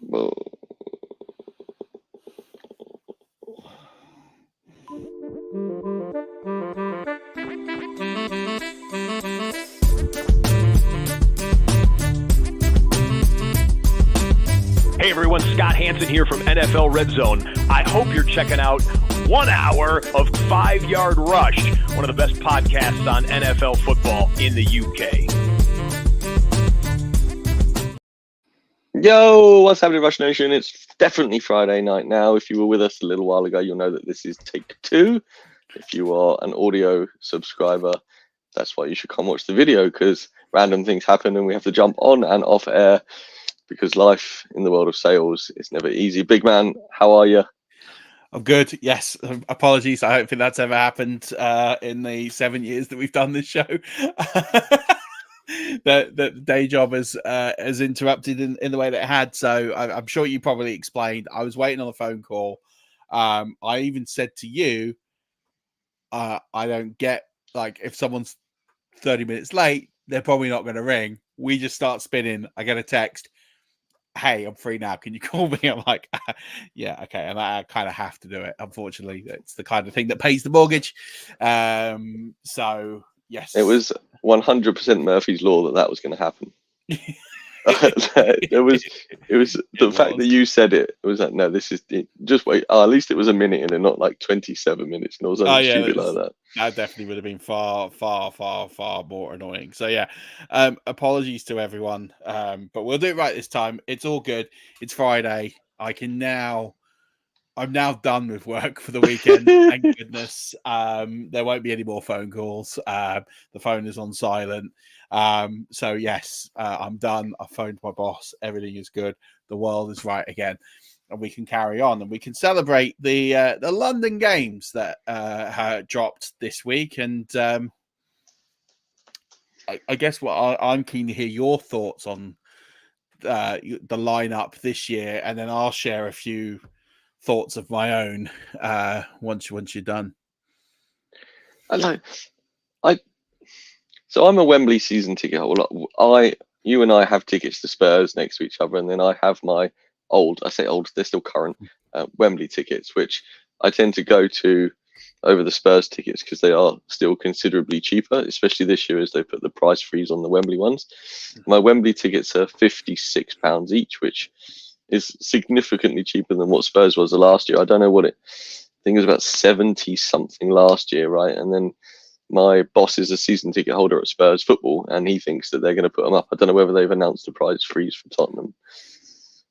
Well, Hey everyone, Scott Hansen here from NFL Red Zone. I hope you're checking out 1 hour of 5-Yard Rush, one of the best podcasts on NFL football in the UK. Yo, what's happening, Rush Nation? It's definitely Friday night now. If you were with us a little while ago, you'll know that this is take 2. If you are an audio subscriber, that's why you should come watch the video, because random things happen and we have to jump on and off air because life in the world of sales is never easy. Big man, how are you? I'm good. Yes. Apologies. I don't think that's ever happened in the 7 years that we've done this show. The day job has interrupted in the way that it had. So I'm sure you probably explained. I was waiting on a phone call. I even said to you, I don't get, like, if someone's 30 minutes late, they're probably not going to ring. We just start spinning. I get a text. Hey, I'm free now. Can you call me? I'm like, yeah, okay. And I kind of have to do it. Unfortunately, it's the kind of thing that pays the mortgage. So, yes. It was 100% Murphy's Law that was going to happen. it was the fact that you said it was like, no, this is it. Just wait. Oh, at least it was a minute in and not like 27 minutes and all something stupid like that. That definitely would have been far more annoying. So yeah, apologies to everyone, but we'll do it right this time. It's all good. It's Friday. I'm now done with work for the weekend. Thank goodness. There won't be any more phone calls. The phone is on silent. So yes, I'm done. I phoned my boss. Everything is good. The world is right again, and we can carry on and we can celebrate the London games that dropped this week. And I guess what I'm keen to hear your thoughts on the lineup this year, and then I'll share a few thoughts of my own once you're done. So I'm a Wembley season ticket holder. You and I have tickets to Spurs next to each other, and then I have my I say old, they're still current, Wembley tickets, which I tend to go to over the Spurs tickets because they are still considerably cheaper, especially this year as they put the price freeze on the Wembley ones. My Wembley tickets are £56 each, which is significantly cheaper than what Spurs was the last year. I don't know what I think it was about 70 something last year, right? And then my boss is a season ticket holder at Spurs football, and he thinks that they're going to put them up. I don't know whether they've announced a price freeze for Tottenham.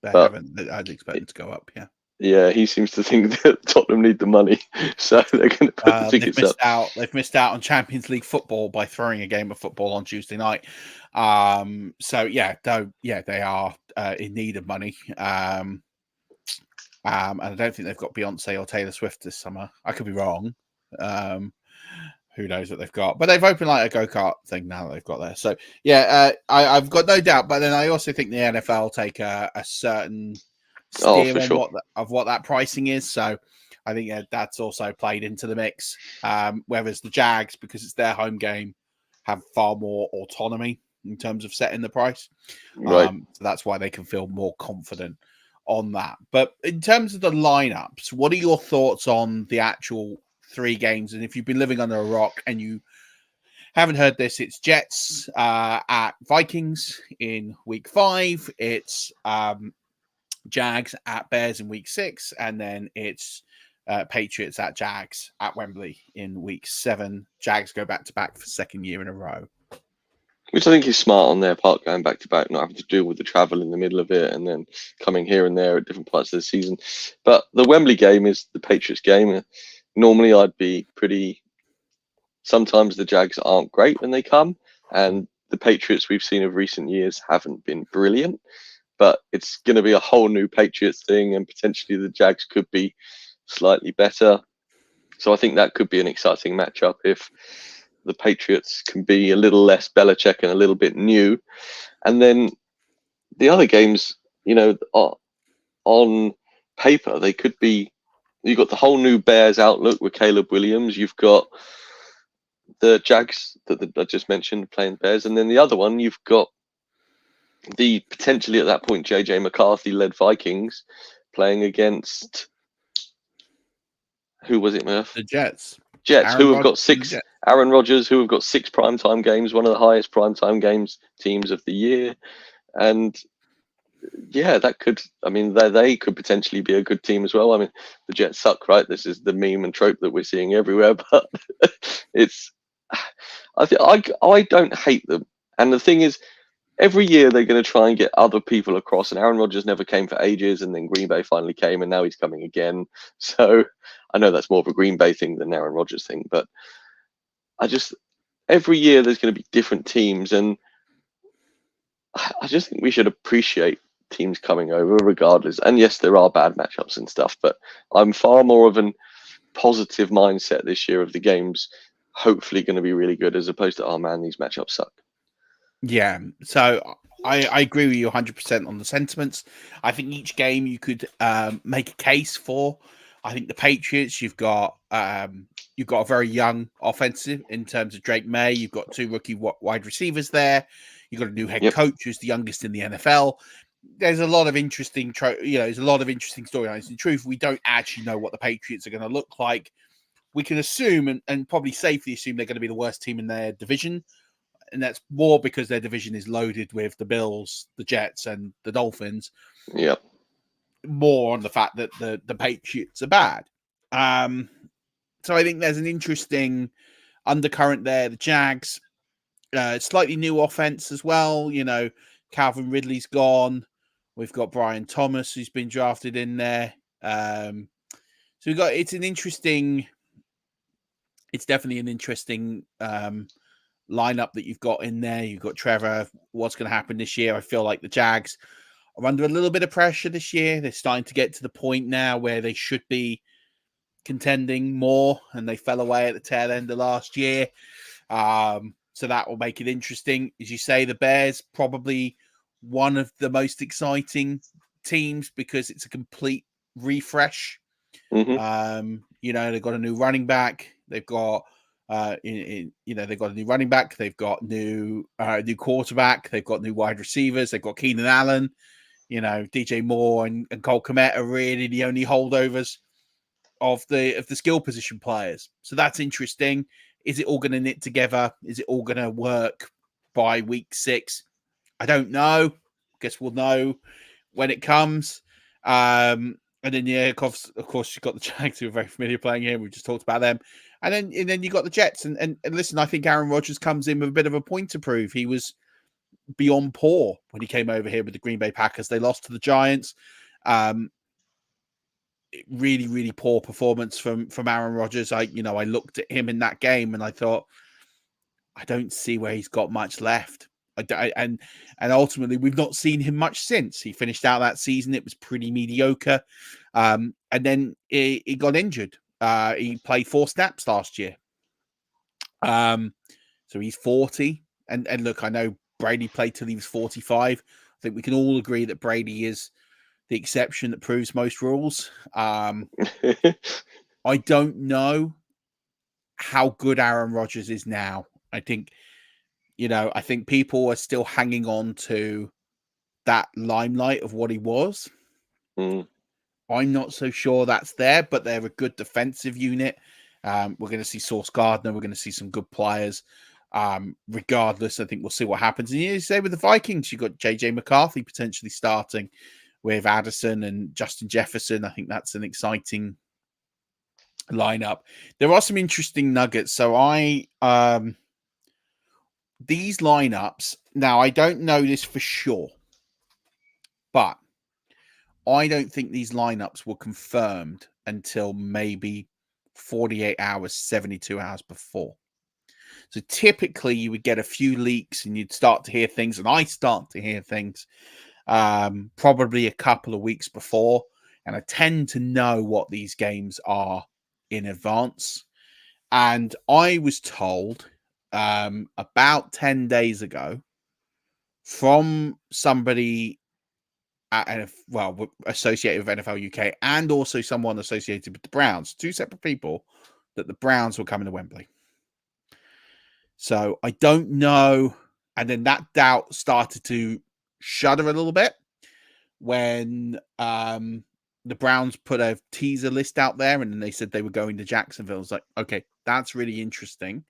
They haven't. I'd expect it to go up, yeah. Yeah, he seems to think that Tottenham need the money, so they're going to put the tickets up. They've missed out on Champions League football by throwing a game of football on Tuesday night. So yeah, they are in need of money. And I don't think they've got Beyonce or Taylor Swift this summer. I could be wrong. Who knows what they've got? But they've opened like a go-kart thing now that they've got there. So yeah, I've got no doubt. But then I also think the NFL take a certain steer of what that pricing is. So I think that's also played into the mix. Whereas the Jags, because it's their home game, have far more autonomy in terms of setting the price. Right. So that's why they can feel more confident on that. But in terms of the lineups, what are your thoughts on the actual 3 games? And if you've been living under a rock and you haven't heard this, it's Jets at Vikings in week 5. It's Jags at Bears in week 6, and then it's Patriots at Jags at Wembley in week 7. Jags go back to back for second year in a row, which I think is smart on their part, going back to back, not having to deal with the travel in the middle of it, and then coming here and there at different parts of the season. But the Wembley game is the Patriots game. Normally, I'd be pretty. Sometimes the Jags aren't great when they come, and the Patriots we've seen of recent years haven't been brilliant. But it's going to be a whole new Patriots thing, and potentially the Jags could be slightly better. So I think that could be an exciting matchup if the Patriots can be a little less Belichick and a little bit new. And then the other games, on paper, they could be. You've got the whole new Bears outlook with Caleb Williams. You've got the Jags that I just mentioned playing Bears. And then the other one, you've got the potentially at that point JJ McCarthy led Vikings playing against, who was it, Murph? The Jets. Jets, Aaron who have Rodgers got and the 6. Jets. Aaron Rodgers, who have got 6 primetime games, one of the highest primetime games teams of the year, and yeah, that could. I mean, they could potentially be a good team as well. I mean, the Jets suck, right? This is the meme and trope that we're seeing everywhere, but it's. I don't hate them, and the thing is, every year they're going to try and get other people across, and Aaron Rodgers never came for ages, and then Green Bay finally came, and now he's coming again. So I know that's more of a Green Bay thing than an Aaron Rodgers thing, but I just every year there's going to be different teams, and I just think we should appreciate teams coming over regardless. And yes, there are bad matchups and stuff, but I'm far more of an positive mindset this year of the games hopefully going to be really good as opposed to, oh man, these matchups suck. Yeah, so I agree with you 100% on the sentiments. I think each game you could make a case for. I think the Patriots, you've got a very young offensive in terms of Drake May. You've got 2 rookie wide receivers there. You've got a new head coach who's the youngest in the NFL. There's a lot of interesting, there's a lot of interesting storylines. In truth, we don't actually know what the Patriots are going to look like. We can assume and probably safely assume they're going to be the worst team in their division. And that's more because their division is loaded with the Bills, the Jets, and the Dolphins. Yep. More on the fact that the Patriots are bad. So I think there's an interesting undercurrent there. The Jags, slightly new offense as well. You know, Calvin Ridley's gone. We've got Brian Thomas who's been drafted in there. So we've got it's definitely an interesting lineup that you've got in there. You've got Trevor. What's going to happen this year? I feel like the Jags are under a little bit of pressure this year. They're starting to get to the point now where they should be contending more, and they fell away at the tail end of last year. So that will make it interesting. As you say, the Bears probably one of the most exciting teams because it's a complete refresh. Mm-hmm. They've got a new running back. They've got they've got a new running back. They've got new quarterback. They've got new wide receivers. They've got Keenan Allen. DJ Moore and Cole Kmet are really the only holdovers of the skill position players. So that's interesting. Is it all going to knit together? Is it all going to work by week 6? I don't know. Guess we'll know when it comes. And then, of course, you've got the Jags who are very familiar playing here. We just talked about them. And then you got the Jets. And listen, I think Aaron Rodgers comes in with a bit of a point to prove. He was beyond poor when he came over here with the Green Bay Packers. They lost to the Giants. Really, really poor performance from Aaron Rodgers. I looked at him in that game and I thought, I don't see where he's got much left. And ultimately, we've not seen him much since. He finished out that season. It was pretty mediocre. And then he got injured. He played 4 snaps last year. So he's 40. And look, I know Brady played till he was 45. I think we can all agree that Brady is the exception that proves most rules. I don't know how good Aaron Rodgers is now. I think people are still hanging on to that limelight of what he was. Mm. I'm not so sure that's there, but they're a good defensive unit. We're going to see Sauce Gardner. We're going to see some good players. Regardless, I think we'll see what happens. And you say with the Vikings, you've got JJ McCarthy potentially starting with Addison and Justin Jefferson. I think that's an exciting lineup. There are some interesting nuggets. So these lineups, now I don't know this for sure, but I don't think these lineups were confirmed until maybe 48 hours, 72 hours before. So typically you would get a few leaks and you'd start to hear things, and I start to hear things probably a couple of weeks before. And I tend to know what these games are in advance. And I was told about 10 days ago from somebody associated with NFL UK and also someone associated with the Browns, 2 separate people, that the Browns were coming to Wembley. So I don't know. And then that doubt started to shudder a little bit when the Browns put a teaser list out there and then they said they were going to Jacksonville. I was like, okay, that's really interesting.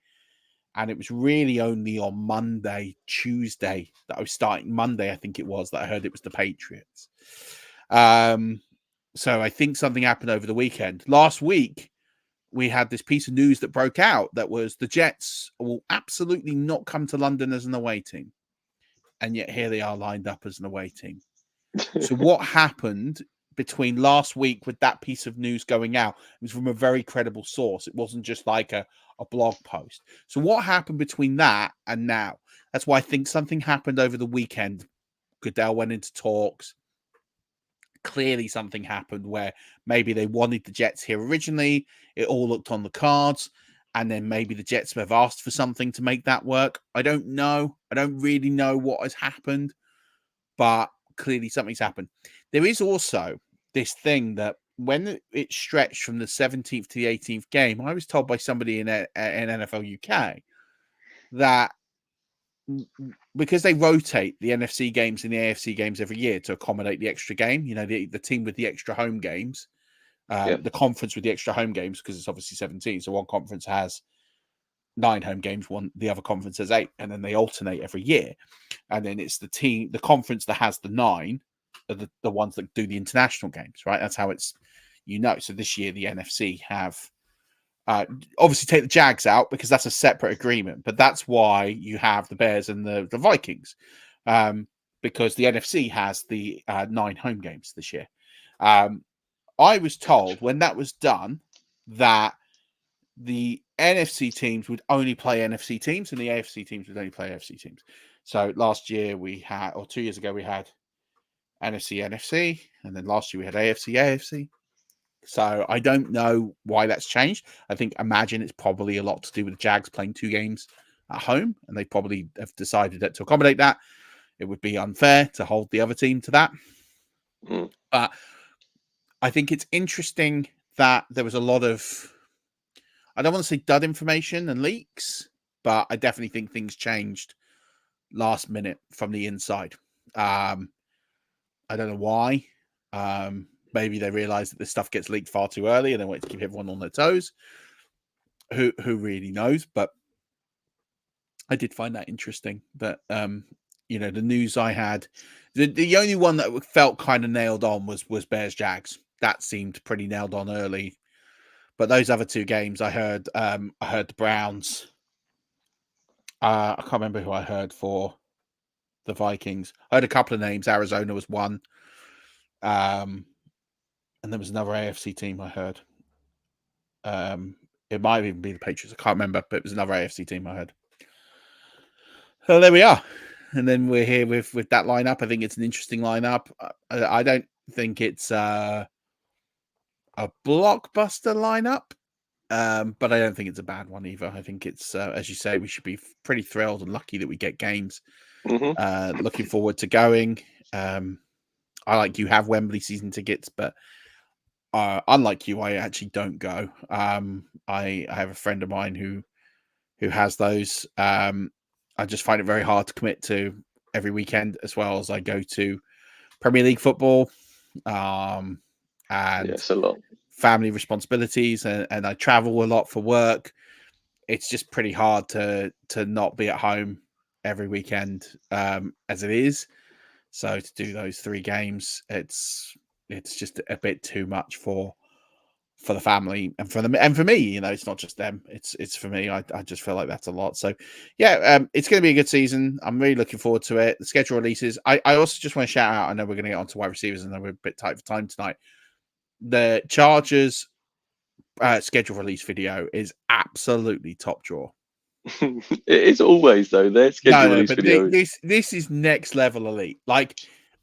And it was really only on Tuesday that I was starting. Monday, I think it was, that I heard it was the Patriots. So I think something happened over the weekend. Last week, we had this piece of news that broke out that was the Jets will absolutely not come to London as an away team. And yet here they are lined up as an away team. So what happened between last week with that piece of news going out? It was from a very credible source. It wasn't just like a blog post. So what happened between that and now? That's why I think something happened over the weekend. Goodell went into talks. Clearly something happened where maybe they wanted the Jets here originally. It all looked on the cards. And then maybe the Jets have asked for something to make that work. I don't know. I don't really know what has happened. But clearly something's happened. There is also this thing that when it stretched from the 17th to the 18th game, I was told by somebody in NFL UK that because they rotate the NFC games and the AFC games every year to accommodate the extra game, the team with the extra home games, the conference with the extra home games, because it's obviously 17. So one conference has 9 home games, the other conference has 8, and then they alternate every year. And then it's the conference that has the 9 are the ones that do the international games, right? That's how it's, So this year the NFC have obviously take the Jags out because that's a separate agreement, but that's why you have the Bears and the Vikings, because the NFC has the 9 home games this year. I was told when that was done that the NFC teams would only play NFC teams and the AFC teams would only play AFC teams. So last year or 2 years ago, we had NFC, and then last year we had AFC. So I don't know why that's changed. Imagine it's probably a lot to do with the Jags playing 2 games at home, and they probably have decided that to accommodate that, it would be unfair to hold the other team to that. But I think it's interesting that there was a lot of, I don't want to say dud information and leaks, but I definitely think things changed last minute from the inside. I don't know why. Maybe they realized that this stuff gets leaked far too early and they want to keep everyone on their toes. Who really knows? But I did find that interesting that, the news I had, the only one that felt kind of nailed on was Bears Jags. That seemed pretty nailed on early. But those other 2 games, I heard the Browns. I can't remember who I heard for the Vikings. I heard a couple of names. Arizona was one. And there was another AFC team I heard. It might even be the Patriots. I can't remember, but it was another AFC team I heard. So there we are. And then we're here with that lineup. I think it's an interesting lineup. I don't think it's a blockbuster lineup, but I don't think it's a bad one either. I think it's, as you say, we should be pretty thrilled and lucky that we get games. Looking forward to going. I, like you, have Wembley season tickets, but unlike you, I actually don't go. I have a friend of mine who has those. I just find it very hard to commit to every weekend, as well as I go to Premier League football, and it's a lot. Family responsibilities, and I travel a lot for work. It's just pretty hard to not be at home every weekend, as it is. So to do those 3 games, it's just a bit too much for the family and for them and for me. It's not just them; it's for me. I just feel like that's a lot. So yeah, it's going to be a good season. I'm really looking forward to it. The schedule releases. I also just want to shout out. I know we're going to get onto wide receivers, and we're a bit tight for time tonight. The Chargers schedule release video is absolutely top drawer. It is always, though. Their schedule release video. This is next level elite. Like,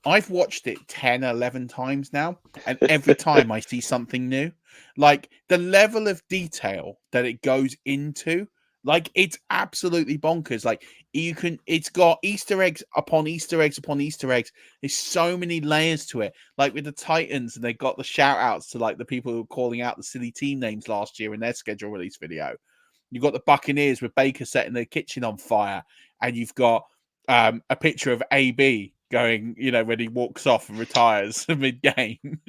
I've watched it 10, 11 times now, and every time I see something new. Like, the level of detail that it goes into, like, it's absolutely bonkers. Like, it's got Easter eggs upon Easter eggs upon Easter eggs. There's so many layers to it. Like with the Titans, and they got the shout outs to like the people who were calling out the silly team names last year in their schedule release video. You've got the Buccaneers with Baker setting their kitchen on fire, and you've got a picture of AB going, when he walks off and retires mid-game,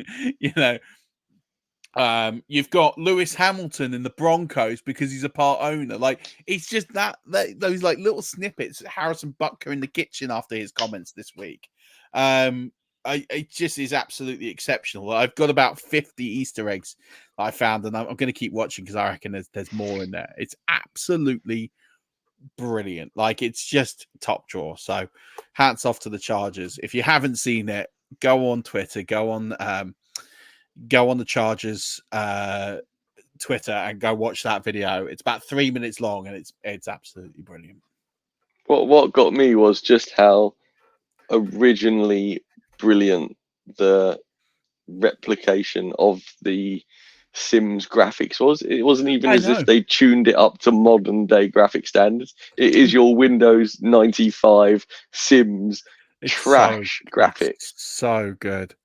you've got Lewis Hamilton in the Broncos because he's a part owner. Like, it's just those like little snippets. Harrison Butker in the kitchen after his comments this week. It just is absolutely exceptional. I've got about 50 Easter eggs that I found, and I'm going to keep watching because I reckon there's more in there. It's absolutely brilliant. Like, it's just top drawer. So hats off to the Chargers. If you haven't seen it, go on Twitter, go on the Chargers Twitter and go watch that video. It's about 3 minutes long and it's absolutely brilliant. What got me was just how originally brilliant the replication of the Sims graphics was. It wasn't even as if they tuned it up to modern day graphic standards. It is your Windows 95 Sims trash graphics. So good.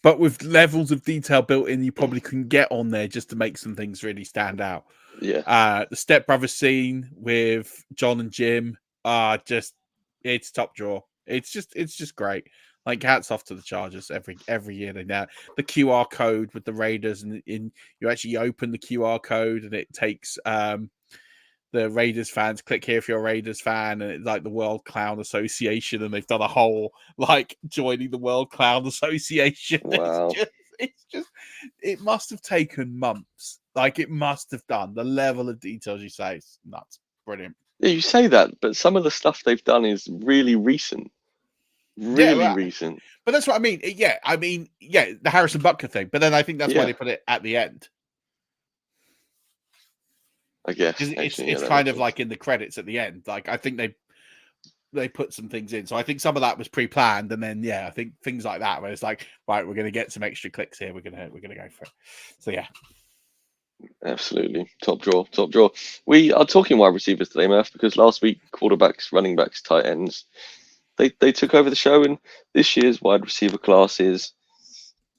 But with levels of detail built in, you probably can get on there just to make some things really stand out. Yeah. The Step Brothers scene with John and Jim, it's top drawer. It's just great. Like, hats off to the Chargers every year they now. The QR code with the Raiders, and you actually open the QR code and it takes the Raiders fans, click here if you're a Raiders fan, and it's like the World Clown Association, and they've done a whole like joining the World Clown Association. Wow. It must have taken months. Like, it must have done. The level of details you say is nuts. Brilliant. Yeah, you say that, but some of the stuff they've done is really recent. Recent. But that's what I mean. The Harrison Butker thing. But then I think that's why they put it at the end. I guess it's kind of like in the credits at the end. Like, I think they put some things in. So I think some of that was pre-planned, and then I think things like that where it's like, right, we're going to get some extra clicks here. We're gonna go for it. So yeah. Absolutely. Top draw. We are talking wide receivers today, Murph, because last week quarterbacks, running backs, tight ends, they took over the show, and this year's wide receiver class is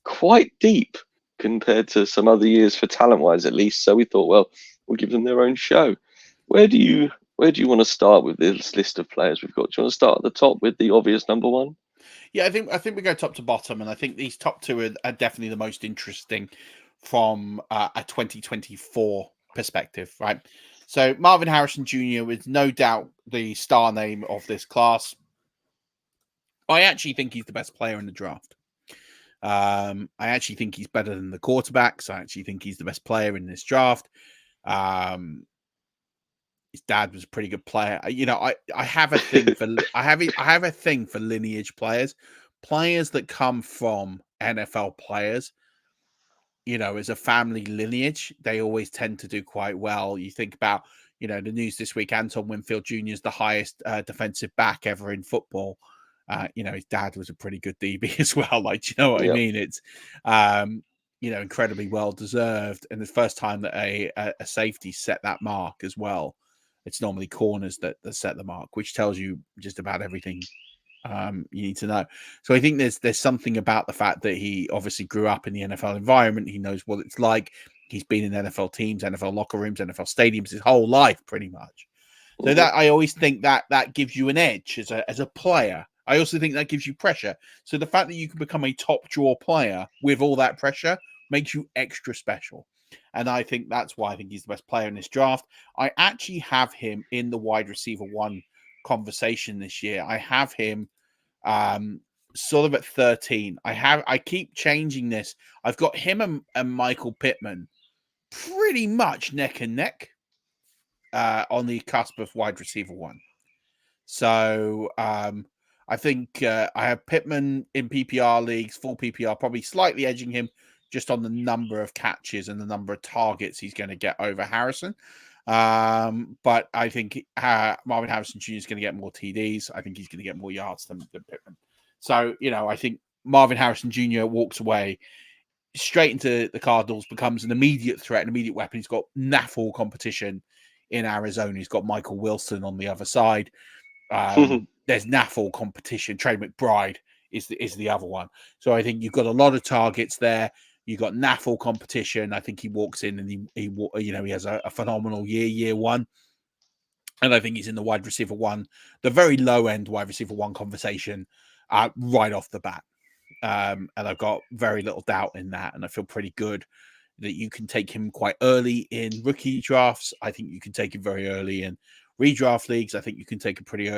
quite deep compared to some other years for talent-wise, at least. So we thought, well, we'll give them their own show. Where do you want to start with this list of players we've got? Do you want to start at the top with the obvious number one? Yeah, I think we go top to bottom, and I think these top two are definitely the most interesting from a 2024 perspective, right? So Marvin Harrison Jr. is no doubt the star name of this class. I actually think he's the best player in the draft. I actually think he's better than the quarterbacks. I actually think he's the best player in this draft. His dad was a pretty good player. I have a thing for I have a thing for lineage players that come from NFL players. As a family lineage, they always tend to do quite well. You think about, the news this week, Anton Winfield Jr. is the highest defensive back ever in football. His dad was a pretty good DB as well. Like, you know what I mean? It's, incredibly well deserved. And the first time that a safety set that mark as well, it's normally corners that set the mark, which tells you just about everything you need to know. So I think there's something about the fact that he obviously grew up in the NFL environment. He knows what it's like. He's been in NFL teams, NFL locker rooms, NFL stadiums his whole life, pretty much. So that I always think that gives you an edge as a player. I also think that gives you pressure. So the fact that you can become a top draw player with all that pressure makes you extra special. And I think that's why I think he's the best player in this draft. I actually have him in the wide receiver one conversation this year. I have him sort of at 13. I keep changing this. I've got him and Michael Pittman pretty much neck and neck on the cusp of wide receiver one. So I think I have Pittman in PPR leagues, full PPR, probably slightly edging him just on the number of catches and the number of targets he's going to get over Harrison. But I think Marvin Harrison Jr. is going to get more TDs. I think he's going to get more yards than Pittman. So, I think Marvin Harrison Jr. walks away straight into the Cardinals, becomes an immediate threat, an immediate weapon. He's got naffle competition in Arizona. He's got Michael Wilson on the other side. There's naffle competition. Trey McBride is the other one. So I think you've got a lot of targets there. You've got naffle competition. I think he walks in and he has a phenomenal year one. And I think he's in the wide receiver one, the very low end wide receiver one conversation right off the bat. And I've got very little doubt in that. And I feel pretty good that you can take him quite early in rookie drafts. I think you can take him very early in redraft leagues. I think you can take him very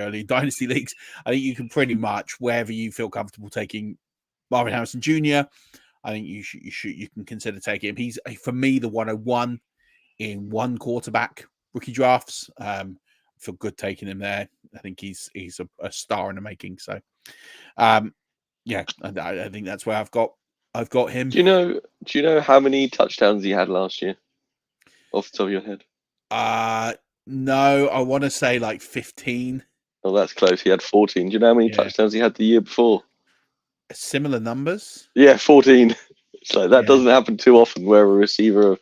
early in dynasty leagues. I think you can pretty much, wherever you feel comfortable taking Marvin Harrison Jr., I think you can consider taking him. He's, for me, the 101 in one quarterback rookie drafts. I feel good taking him there. I think he's a star in the making. So, yeah, I think that's where I've got him. Do you know how many touchdowns he had last year, off the top of your head? No, I want to say like 15. Oh, that's close. He had 14. Do you know how many touchdowns he had the year before? Similar numbers. Yeah, 14. It's like that doesn't Yeah. happen too often, where a receiver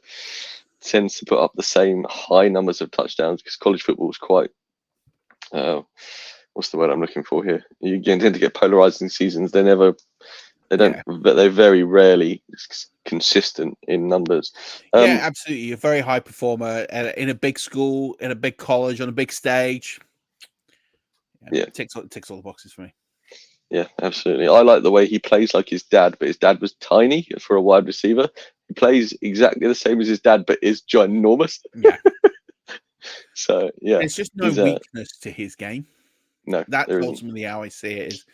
tends to put up the same high numbers of touchdowns, because college football is quite what's the word I'm looking for here? You tend to get polarizing seasons. They're very rarely consistent in numbers. Yeah, absolutely. A very high performer in a big school, in a big college, on a big stage. Yeah, ticks all the boxes for me. Yeah, absolutely. I like the way he plays like his dad, but his dad was tiny for a wide receiver. He plays exactly the same as his dad, but is ginormous. Yeah. So, yeah. There's just no weakness to his game. No. That's ultimately how I see it, is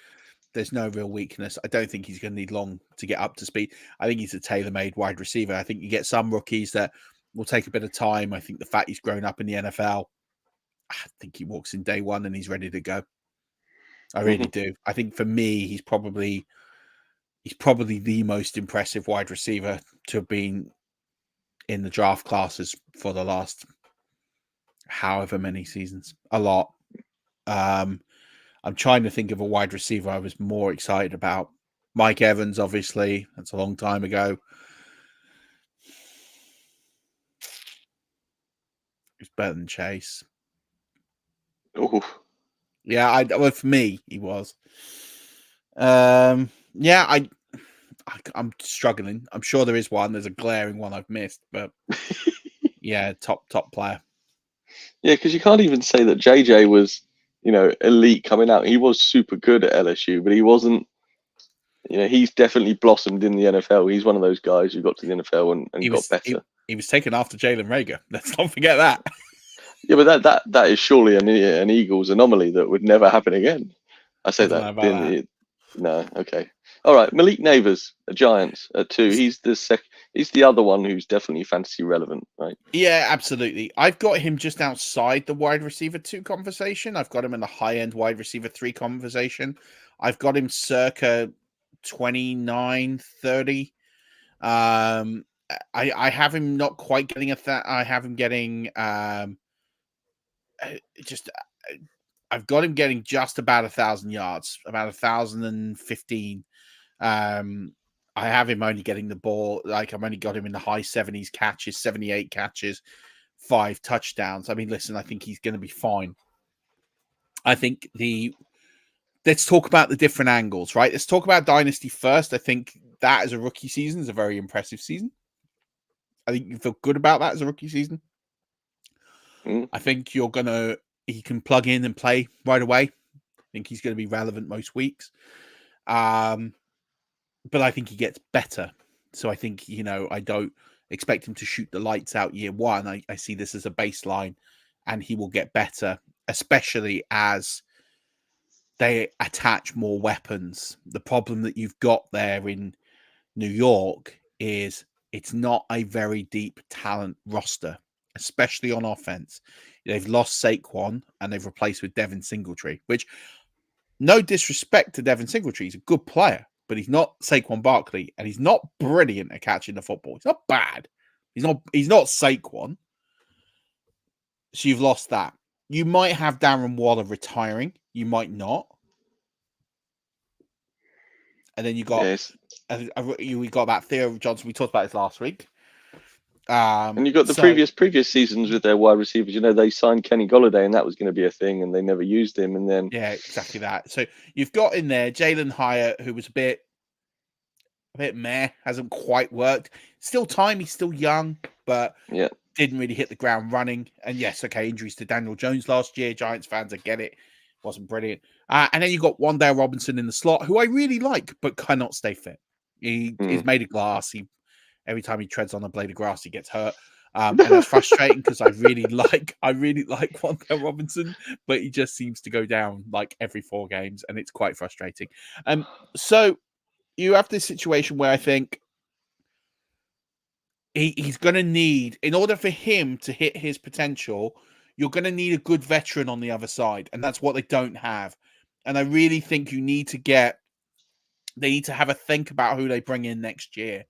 there's no real weakness. I don't think he's going to need long to get up to speed. I think he's a tailor-made wide receiver. I think you get some rookies that will take a bit of time. I think the fact he's grown up in the NFL, I think he walks in day one and he's ready to go. I really do. I think for me, he's probably the most impressive wide receiver to have been in the draft classes for the last however many seasons. A lot. I'm trying to think of a wide receiver I was more excited about. Mike Evans, obviously. That's a long time ago. He's better than Chase. Ooh. Yeah, well, for me, he was. I'm struggling. I'm sure there is one. There's a glaring one I've missed, but yeah, top player. Yeah, because you can't even say that JJ was, elite coming out. He was super good at LSU, but he wasn't. He's definitely blossomed in the NFL. He's one of those guys who got to the NFL and got better. He was taken after Jalen Reagor. Let's not forget that. Yeah, but that is surely an Eagles anomaly that would never happen again. I say that. No, okay. All right, Malik Neighbors, a Giants at 2. He's the other one who's definitely fantasy relevant, right? Yeah, absolutely. I've got him just outside the wide receiver 2 conversation. I've got him in the high-end wide receiver 3 conversation. I've got him circa 29, 30. I have him not quite getting I have him getting I've got him getting just about 1,000 yards, about 1,015. I have him only getting the ball, like I've only got him in the high 70s catches, 78 catches, 5 touchdowns. I mean, listen, I think he's going to be fine. I think let's talk about the different angles, right? Let's talk about Dynasty first. I think that as a rookie season is a very impressive season. I think you feel good about that as a rookie season. I think he can plug in and play right away. I think he's going to be relevant most weeks. But I think he gets better. So I think, I don't expect him to shoot the lights out year one. I see this as a baseline, and he will get better, especially as they attach more weapons. The problem that you've got there in New York is it's not a very deep talent roster, especially on offense. They've lost Saquon and they've replaced with Devin Singletary, which, no disrespect to Devin Singletary, he's a good player, but he's not Saquon Barkley, and he's not brilliant at catching the football. He's not bad. He's not Saquon. So you've lost that. You might have Darren Waller retiring. You might not. And then you got we got about Theo Johnson. We talked about this last week. And you got the previous seasons with their wide receivers. They signed Kenny Golladay, and that was going to be a thing, and they never used him. And then exactly that. So you've got in there Jalen Hyatt, who was a bit meh, hasn't quite worked. Still time, he's still young, but didn't really hit the ground running. And yes, okay, injuries to Daniel Jones last year. Giants fans, I get it. wasn't brilliant. And then you got Wan'Dale Robinson in the slot, who I really like, but cannot stay fit. He is made of glass. Every time he treads on a blade of grass, he gets hurt. And that's frustrating because I really like Wan'Dale Robinson, but he just seems to go down like every 4 games, and it's quite frustrating. So you have this situation where I think he's going to need, in order for him to hit his potential, you're going to need a good veteran on the other side, and that's what they don't have. And I really think they need to have a think about who they bring in next year.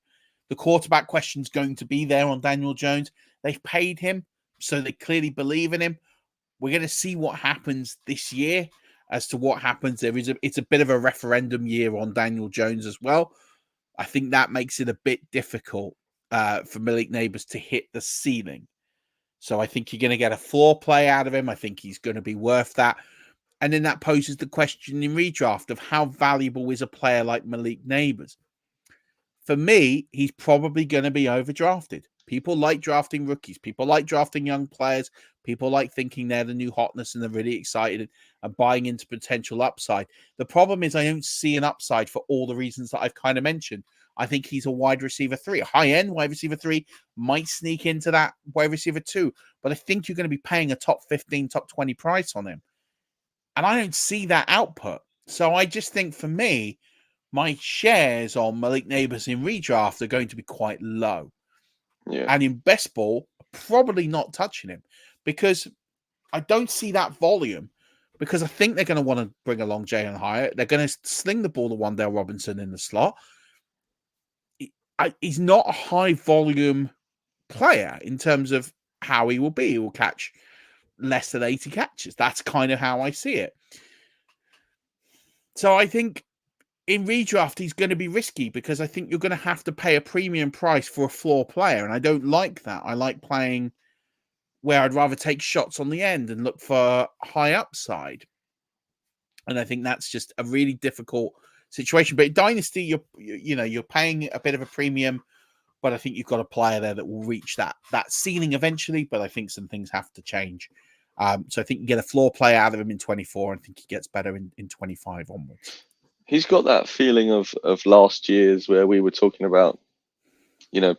The quarterback question is going to be there on Daniel Jones. They've paid him, so they clearly believe in him. We're going to see what happens this year as to what happens. It's a bit of a referendum year on Daniel Jones as well. I think that makes it a bit difficult for Malik Neighbors to hit the ceiling. So I think you're going to get a floor play out of him. I think he's going to be worth that. And then that poses the question in redraft of how valuable is a player like Malik Neighbors? For me, he's probably going to be overdrafted. People like drafting rookies. People like drafting young players. People like thinking they're the new hotness and they're really excited and buying into potential upside. The problem is I don't see an upside for all the reasons that I've kind of mentioned. I think he's a wide receiver 3. A high-end wide receiver 3 might sneak into that wide receiver 2, but I think you're going to be paying a top 15, top 20 price on him. And I don't see that output. So I just think for me, my shares on Malik Neighbors in redraft are going to be quite low. Yeah. And in best ball, probably not touching him because I don't see that volume, because I think they're going to want to bring along Jalen Hyatt. They're going to sling the ball to Wan'Dale Robinson in the slot. He's not a high volume player in terms of how he will be. He will catch less than 80 catches. That's kind of how I see it. So I think in redraft, he's going to be risky because I think you're going to have to pay a premium price for a floor player. And I don't like that. I like playing where I'd rather take shots on the end and look for high upside. And I think that's just a really difficult situation. But in Dynasty, you're paying a bit of a premium, but I think you've got a player there that will reach that ceiling eventually. But I think some things have to change. So I think you get a floor play out of him in 24, and I think he gets better in 25 onwards. He's got that feeling of last year's where we were talking about,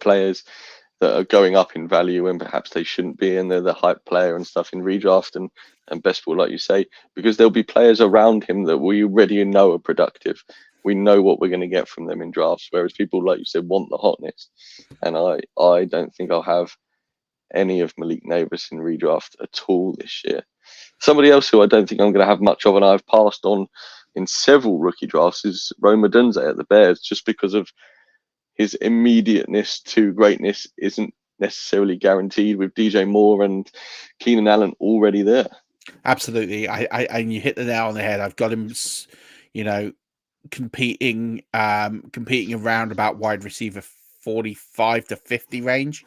players that are going up in value when perhaps they shouldn't be, and they're the hype player and stuff in redraft and best ball, like you say, because there'll be players around him that we already know are productive. We know what we're going to get from them in drafts, whereas people, like you said, want the hotness. And I don't think I'll have any of Malik Neighbors in redraft at all this year. Somebody else who I don't think I'm going to have much of, and I've passed on in several rookie drafts, is Rome Odunze at the Bears, just because of his immediateness to greatness isn't necessarily guaranteed with DJ Moore and Keenan Allen already there. Absolutely. And you hit the nail on the head. I've got him, competing around about wide receiver 45 to 50 range.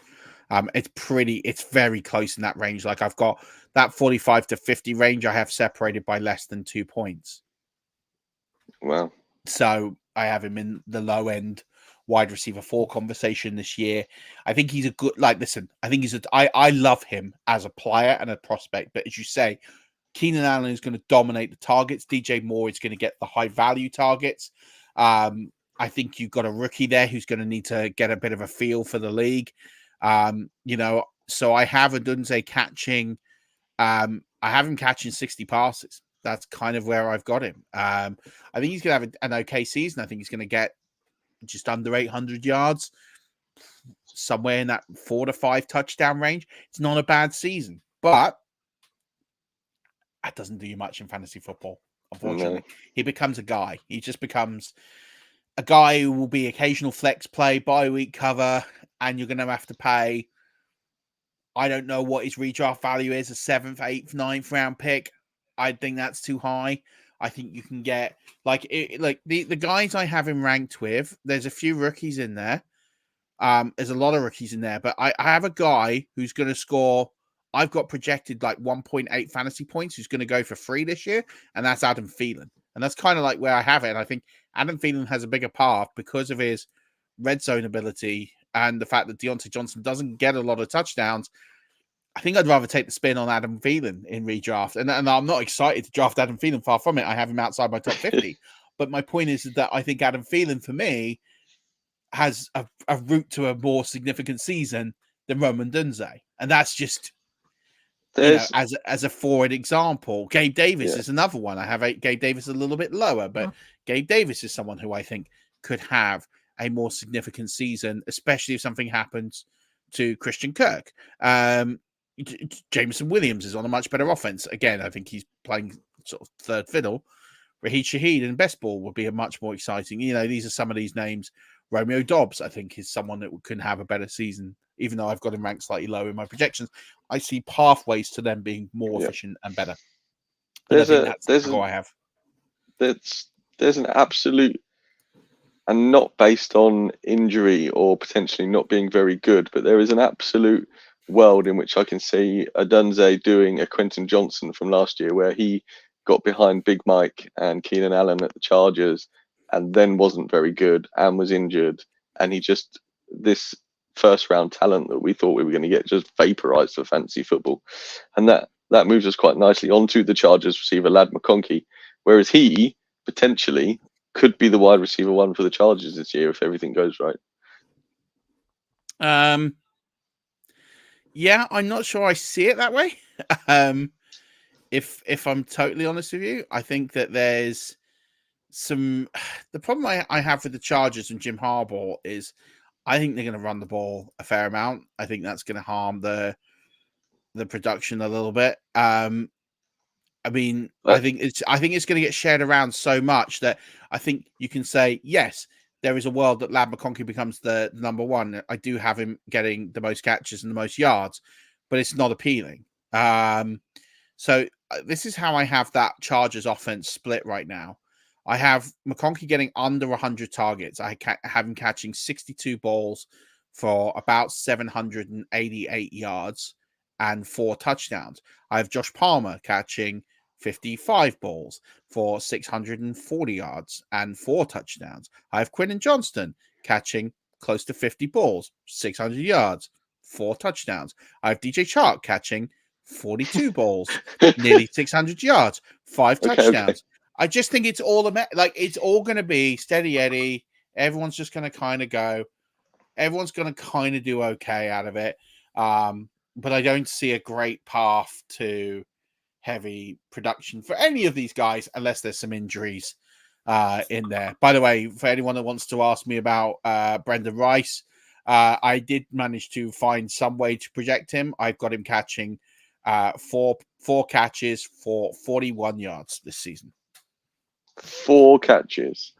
It's very close in that range. Like I've got that 45 to 50 range, I have separated by less than 2 points. Wow. So I have him in the low end wide receiver 4 conversation this year. I think he's a good, I love him as a player and a prospect, but as you say, Keenan Allen is going to dominate the targets. DJ Moore is going to get the high value targets. I think you've got a rookie there who's going to need to get a bit of a feel for the league. So I have Odunze catching, I have him catching 60 passes. That's kind of where I've got him. I think he's going to have an okay season. I think he's going to get just under 800 yards, somewhere in that 4 to 5 touchdown range. It's not a bad season, but that doesn't do you much in fantasy football, unfortunately. No. He becomes a guy. He just becomes a guy who will be occasional flex play, bye-week cover, and you're going to have to pay, I don't know what his redraft value is, a 7th, 8th, 9th round pick. I think that's too high. I think you can get the guys I have him ranked with. There's a few rookies in there. There's a lot of rookies in there, but I have a guy who's going to score. I've got projected like 1.8 fantasy points. Who's going to go for free this year, and that's Adam Thielen. And that's kind of like where I have it. And I think Adam Thielen has a bigger path because of his red zone ability and the fact that Deontay Johnson doesn't get a lot of touchdowns. I think I'd rather take the spin on Adam Thielen in redraft. And I'm not excited to draft Adam Thielen, far from it. I have him outside my top 50. But my point is that I think Adam Thielen, for me, has a route to a more significant season than Roman Dunze. And that's just, as a forward example. Gabe Davis is another one. I have Gabe Davis a little bit lower, but Gabe Davis is someone who I think could have a more significant season, especially if something happens to Christian Kirk. Jameson Williams is on a much better offense. Again, I think he's playing sort of third fiddle. Raheed Shaheed and best ball would be a much more exciting. These are some of these names. Romeo Dobbs, I think, is someone that can have a better season, even though I've got him ranked slightly low in my projections. I see pathways to them being more efficient and better. And that's what I have. There's an absolute, and not based on injury or potentially not being very good, but there is an absolute world in which I can see a Dunze doing a Quentin Johnson from last year, where he got behind Big Mike and Keenan Allen at the Chargers and then wasn't very good and was injured, and he just, this first round talent that we thought we were going to get, just vaporized for fantasy football. And that moves us quite nicely onto the Chargers receiver Lad McConkey, whereas he potentially could be the wide receiver one for the Chargers this year if everything goes right. Yeah, I'm not sure I see it that way. If I'm totally honest with you, I think that there's the problem I have with the Chargers and Jim Harbaugh is I think they're going to run the ball a fair amount. I think that's going to harm the production a little bit. I think it's going to get shared around so much that I think you can say, yes, there is a world that Lad McConkey becomes the number one. I do have him getting the most catches and the most yards, but it's not appealing. So this is how I have that Chargers offense split right now. I have McConkey getting under 100 targets. I have him catching 62 balls for about 788 yards and 4 touchdowns. I have Josh Palmer catching 55 balls for 640 yards and 4 touchdowns. I have Quentin Johnston catching close to 50 balls, 600 yards, 4 touchdowns. I have DJ Chark catching 42 balls, nearly 600 yards, 5 touchdowns. Okay. I just think it's all it's all going to be steady Eddie. Everyone's just going to kind of go. Everyone's going to kind of do okay out of it. But I don't see a great path to heavy production for any of these guys unless there's some injuries in there. By the way, for anyone that wants to ask me about Brendan Rice, I did manage to find some way to project him. I've got him catching four catches for 41 yards this season. 4 catches.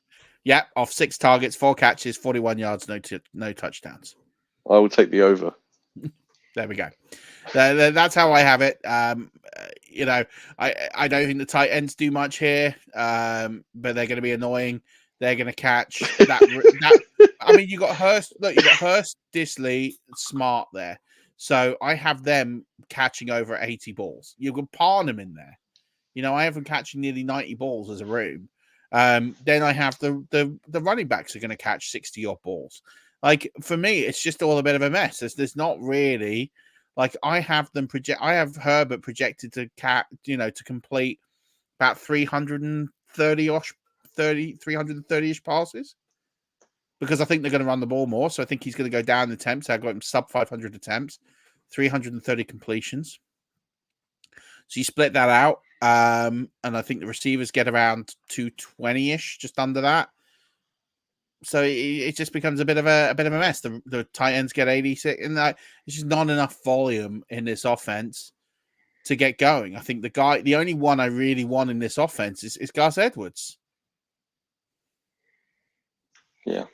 Yeah, off 6 targets, 4 catches, 41 yards, no touchdowns. I will take the over. There we go. That's how I have it. I don't think the tight ends do much here, but they're going to be annoying. They're going to catch that. I mean, you got Hurst. Look, you got Hurst, Disley, Smart there. So I have them catching over 80 balls. You've got Parnham in there. I have them catching nearly 90 balls as a room. Then I have the running backs are going to catch 60 odd balls. Like, for me, it's just all a bit of a mess. There's not really, I have them I have Herbert projected to complete about 330-ish passes, because I think they're going to run the ball more. So I think he's going to go down in attempts. I've got him sub 500 attempts, 330 completions. So you split that out. And I think the receivers get around 220-ish, just under that. So it just becomes a bit of a mess. The tight ends get 86, and it's just not enough volume in this offense to get going. I think the only one I really want in this offense is Gus Edwards. Yeah,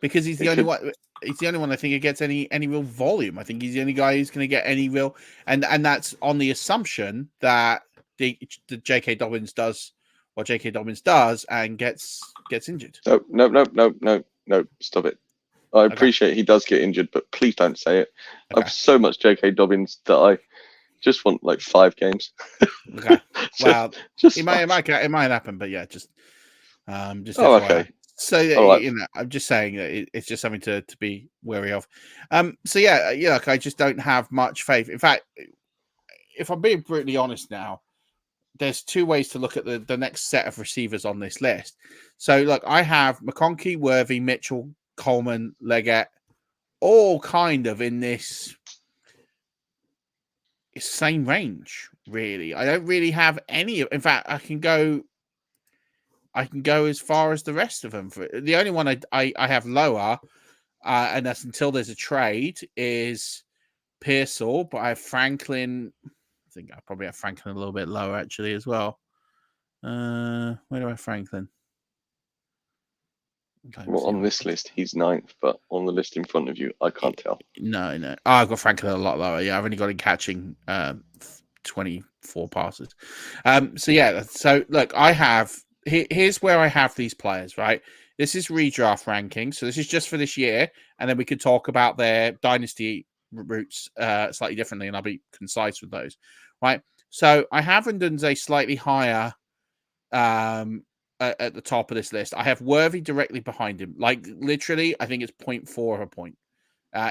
because he's the only one. He's the only one I think who gets any real volume. I think he's the only guy who's going to get any real, and that's on the assumption that the J.K. Dobbins does what J.K. Dobbins does and gets injured. No, stop it. I appreciate he does get injured, but please don't say it. Okay. I've so much J.K. Dobbins that I just want 5 games. Okay. Well, it might happen, but yeah, just okay. So All right. I'm just saying that it's just something to be wary of. So yeah, like I just don't have much faith. In fact, if I'm being brutally honest now, there's two ways to look at the next set of receivers on this list. So look, I have McConkey, Worthy, Mitchell, Coleman, Leggett, all kind of in this same range, really. I don't really have any. In fact, I can go as far as the rest of them. The only one I have lower, and that's until there's a trade, is Pearsall, but I have Franklin. I think I probably have Franklin a little bit lower actually as well. Where do I have Franklin? Well, on this list, he's 9th, but on the list in front of you, I can't tell. No. Oh, I've got Franklin a lot lower. Yeah, I've only got him catching 24 passes. So yeah, so look, I have here's where I have these players, right? This is redraft ranking, so this is just for this year, and then we could talk about their dynasty routes slightly differently, and I'll be concise with those, right? So I have Ndunze slightly higher at the top of this list. I have Worthy directly behind him. Like literally, I think it's 0.4 of a point.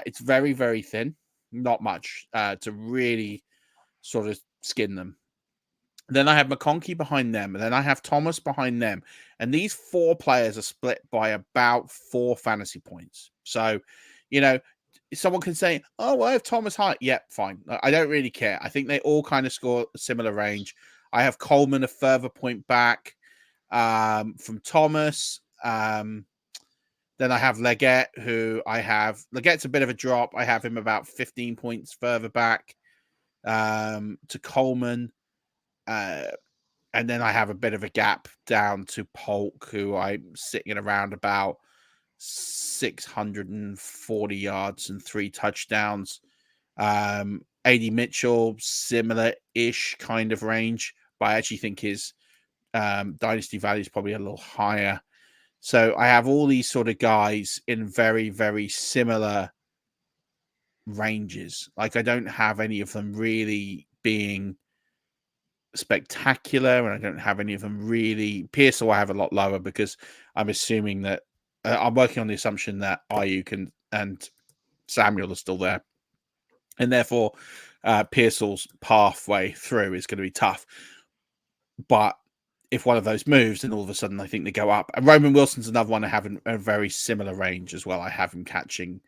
It's very, very thin. Not much to really sort of skin them. Then I have McConkey behind them, and then I have Thomas behind them. And these four players are split by about 4 fantasy points. So, someone can say, oh, well, I have Thomas high. Yeah, fine. I don't really care. I think they all kind of score a similar range. I have Coleman a further point back from Thomas. Then I have Leggett, Leggett's a bit of a drop. I have him about 15 points further back to Coleman. And then I have a bit of a gap down to Polk, who I'm sitting at around about 640 yards and 3 touchdowns. AD Mitchell, similar-ish kind of range, but I actually think his dynasty value is probably a little higher. So I have all these sort of guys in very, very similar ranges. Like I don't have any of them really being spectacular, and I don't have any of them really. Pearsall I have a lot lower because I'm assuming that I'm working on the assumption that Ayuk and Samuel are still there, and therefore Pearsall's pathway through is going to be tough. But if one of those moves, then all of a sudden I think they go up. And Roman Wilson's another one I have in a very similar range as well. I have him catching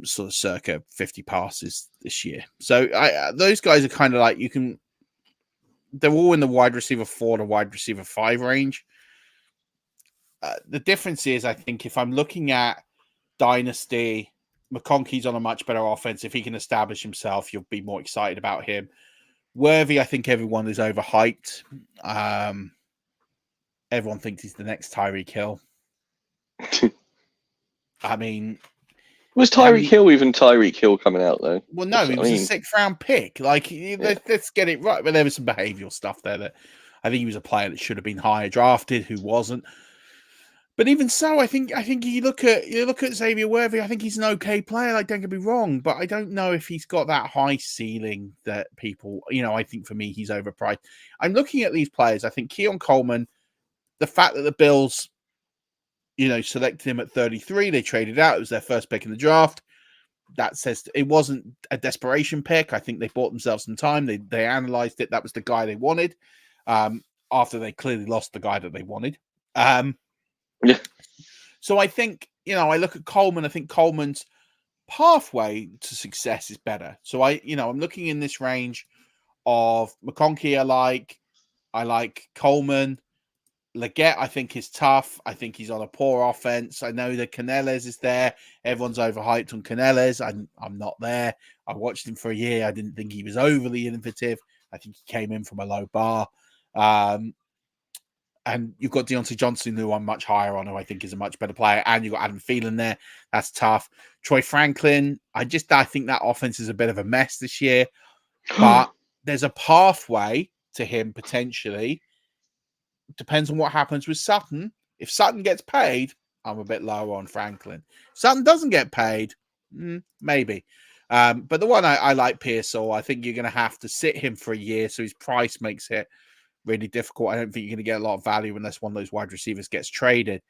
sort of circa 50 passes this year. So those guys are kind of like they're all in the wide receiver 4 to wide receiver 5 range. The difference is, I think, if I'm looking at dynasty, McConkey's on a much better offense. If he can establish himself, you'll be more excited about him. Worthy, I think everyone is overhyped. Everyone thinks he's the next Tyreek Hill. I mean, was Tyreek Hill even Tyreek Hill coming out though? Well, no, he was a 6th round pick. Like, let's get it right. But there was some behavioural stuff there that I think he was a player that should have been higher drafted, who wasn't. But even so, I think you look at Xavier Worthy. I think he's an okay player. Like, don't get me wrong, but I don't know if he's got that high ceiling that people. I think for me, he's overpriced. I'm looking at these players. I think Keon Coleman, the fact that the Bills, selected him at 33, they traded out. It was their first pick in the draft. That says it wasn't a desperation pick. I think they bought themselves some time. They analyzed it. That was the guy they wanted. After they clearly lost the guy that they wanted. Yeah. So I think, I look at Coleman. I think Coleman's pathway to success is better. So I'm looking in this range of McConkey. I like Coleman. Leggett, I think, is tough. I think he's on a poor offense. I know that Canales is there. Everyone's overhyped on Canales. I'm not there. I watched him for a year. I didn't think he was overly innovative. I think he came in from a low bar. And you've got Deontay Johnson, who I'm much higher on, who I think is a much better player. And you've got Adam Thielen there. That's tough. Troy Franklin, I think that offense is a bit of a mess this year. But there's a pathway to him potentially. Depends on what happens with Sutton. If Sutton gets paid, I'm a bit lower on Franklin. Sutton doesn't get paid, maybe. But the one I like, Pearsall, I think you're going to have to sit him for a year, so his price makes it really difficult. I don't think you're going to get a lot of value unless one of those wide receivers gets traded.